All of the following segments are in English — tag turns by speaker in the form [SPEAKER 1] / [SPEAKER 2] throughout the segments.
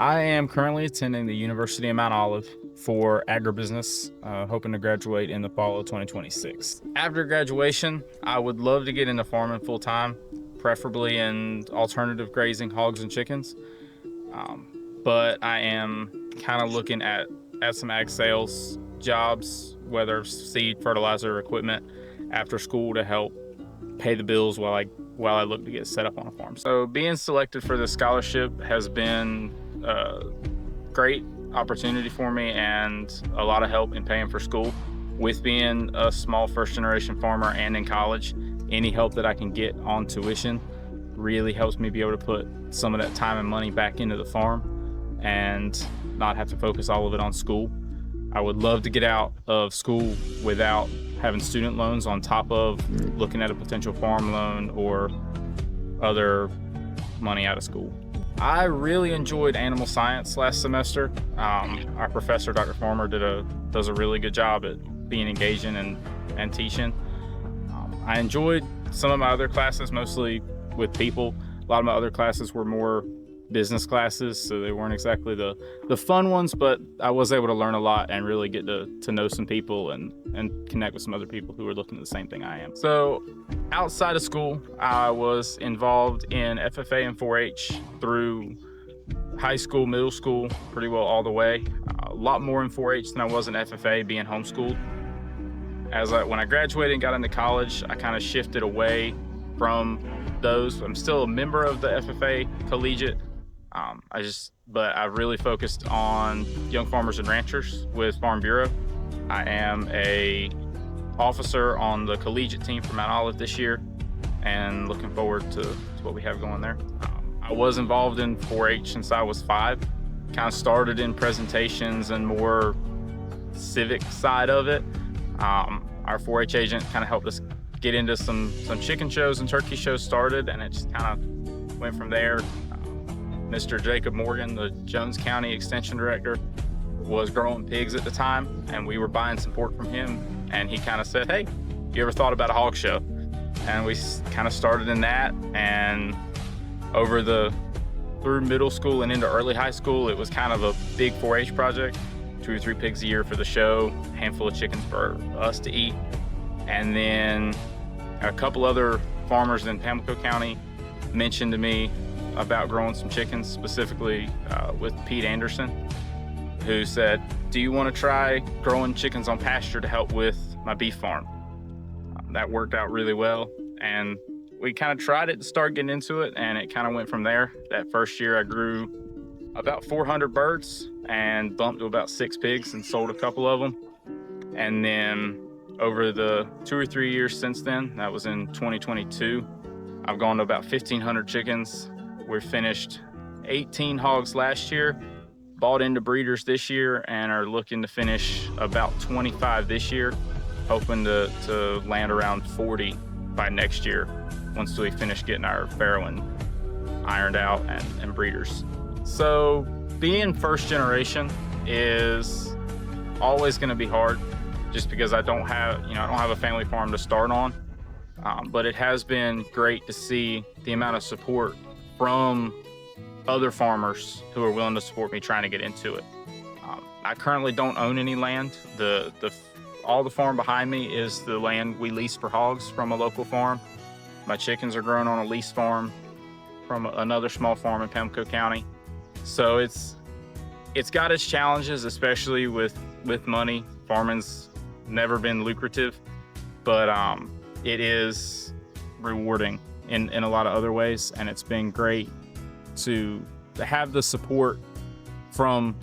[SPEAKER 1] I am currently attending the University of Mount Olive for agribusiness, hoping to graduate in the fall of 2026. After graduation, I would love to get into farming full time, preferably in alternative grazing, hogs and chickens. But I am kind of looking at some ag sales jobs, whether seed, fertilizer, or equipment, after school to help pay the bills while I look to get set up on a farm. So being selected for this scholarship has been a great opportunity for me and a lot of help in paying for school. With being a small first generation farmer and in college, any help that I can get on tuition really helps me be able to put some of that time and money back into the farm and not have to focus all of it on school. I would love to get out of school without having student loans on top of looking at a potential farm loan or other money out of school. I really enjoyed animal science last semester. Our professor, Dr. Farmer, does a really good job at being engaging and teaching. I enjoyed some of my other classes, mostly with people. A lot of my other classes were more business classes, so they weren't exactly the fun ones, but I was able to learn a lot and really get to know some people and connect with some other people who are looking at the same thing I am. So outside of school, I was involved in FFA and 4-H through high school, middle school, pretty well all the way. A lot more in 4-H than I was in FFA, being homeschooled. When I graduated and got into college, I kind of shifted away from those. I'm still a member of the FFA collegiate. But I've really focused on young farmers and ranchers with Farm Bureau. I am a officer on the collegiate team for Mount Olive this year and looking forward to what we have going there. I was involved in 4-H since I was 5. Kind of started in presentations and more civic side of it. Our 4-H agent kind of helped us get into some chicken shows and turkey shows started, and it just kind of went from there. Mr. Jacob Morgan, the Jones County Extension Director, was growing pigs at the time, and we were buying some pork from him, and he kind of said, "Hey, you ever thought about a hog show?" And we kind of started in that, and through middle school and into early high school, it was kind of a big 4-H project. 2 or 3 pigs a year for the show, a handful of chickens for us to eat. And then a couple other farmers in Pamlico County mentioned to me about growing some chickens, specifically with Pete Anderson, who said, "Do you want to try growing chickens on pasture to help with my beef farm?" That worked out really well, and we kind of tried it to start getting into it, and it kind of went from there. That first year I grew about 400 birds and bumped to about 6 pigs and sold a couple of them. And then over the 2 or 3 years since then, that was in 2022, I've gone to about 1,500 chickens. We finished 18 hogs last year, bought into breeders this year, and are looking to finish about 25 this year, hoping to land around 40 by next year once we finish getting our farrowing ironed out and breeders. So being first generation is always going to be hard, just because I don't have a family farm to start on. But it has been great to see the amount of support from other farmers who are willing to support me trying to get into it. I currently don't own any land. All the farm behind me is the land we lease for hogs from a local farm. My chickens are grown on a lease farm from another small farm in Pamlico County. So it's got its challenges, especially with money. Farming's never been lucrative, but it is rewarding in a lot of other ways, and it's been great to have the support from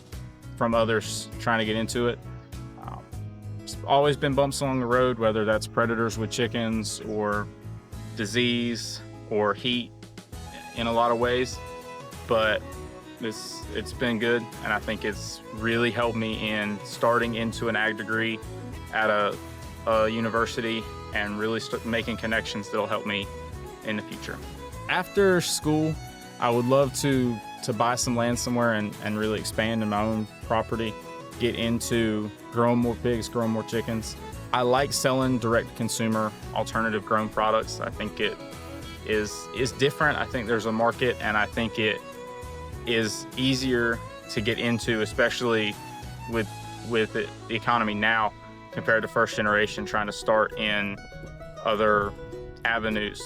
[SPEAKER 1] others trying to get into it. There's always been bumps along the road, whether that's predators with chickens or disease or heat in a lot of ways, but it's been good, and I think it's really helped me in starting into an ag degree at a university and really making connections that'll help me in the future. After school, I would love to buy some land somewhere and really expand in my own property, get into growing more pigs, growing more chickens. I like selling direct consumer alternative grown products. I think it is different. I think there's a market, and I think it is easier to get into, especially with the economy now compared to first generation trying to start in other avenues.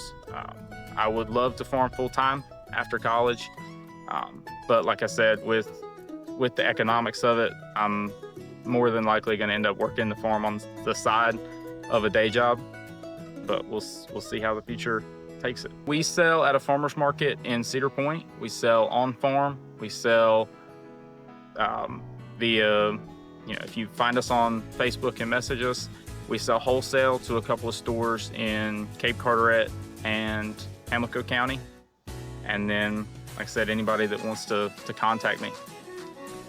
[SPEAKER 1] I would love to farm full-time after college, but like I said, with the economics of it, I'm more than likely going to end up working the farm on the side of a day job, but we'll see how the future takes it. We sell at a farmers market in Cedar Point. We sell on farm. We sell via, if you find us on Facebook and message us, we sell wholesale to a couple of stores in Cape Carteret and Pamlico County. And then, like I said, anybody that wants to contact me.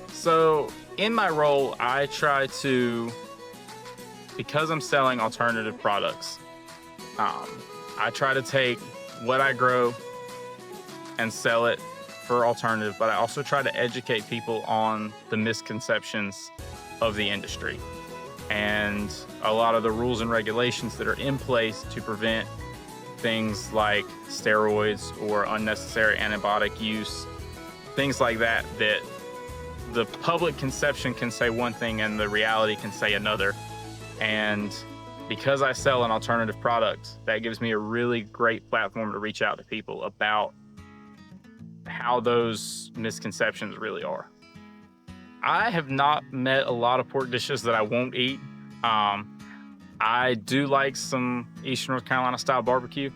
[SPEAKER 1] So in my role, I try to, because I'm selling alternative products, I try to take what I grow and sell it for alternative, but I also try to educate people on the misconceptions of the industry and a lot of the rules and regulations that are in place to prevent things like steroids or unnecessary antibiotic use, things like that, that the public conception can say one thing and the reality can say another. And because I sell an alternative product, that gives me a really great platform to reach out to people about how those misconceptions really are. I have not met a lot of pork dishes that I won't eat. I do like some Eastern North Carolina style barbecue.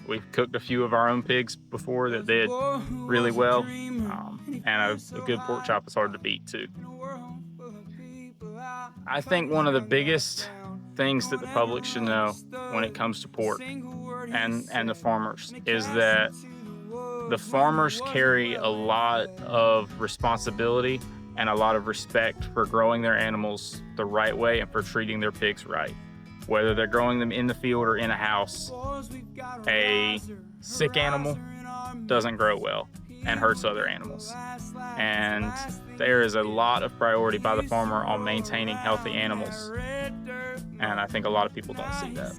[SPEAKER 1] We've cooked a few of our own pigs before that did really well. And a good pork chop is hard to beat too. I think one of the biggest things that the public should know when it comes to pork and the farmers is that the farmers carry a lot of responsibility and a lot of respect for growing their animals the right way and for treating their pigs right. Whether they're growing them in the field or in a house, a sick animal doesn't grow well and hurts other animals. And there is a lot of priority by the farmer on maintaining healthy animals. And I think a lot of people don't see that.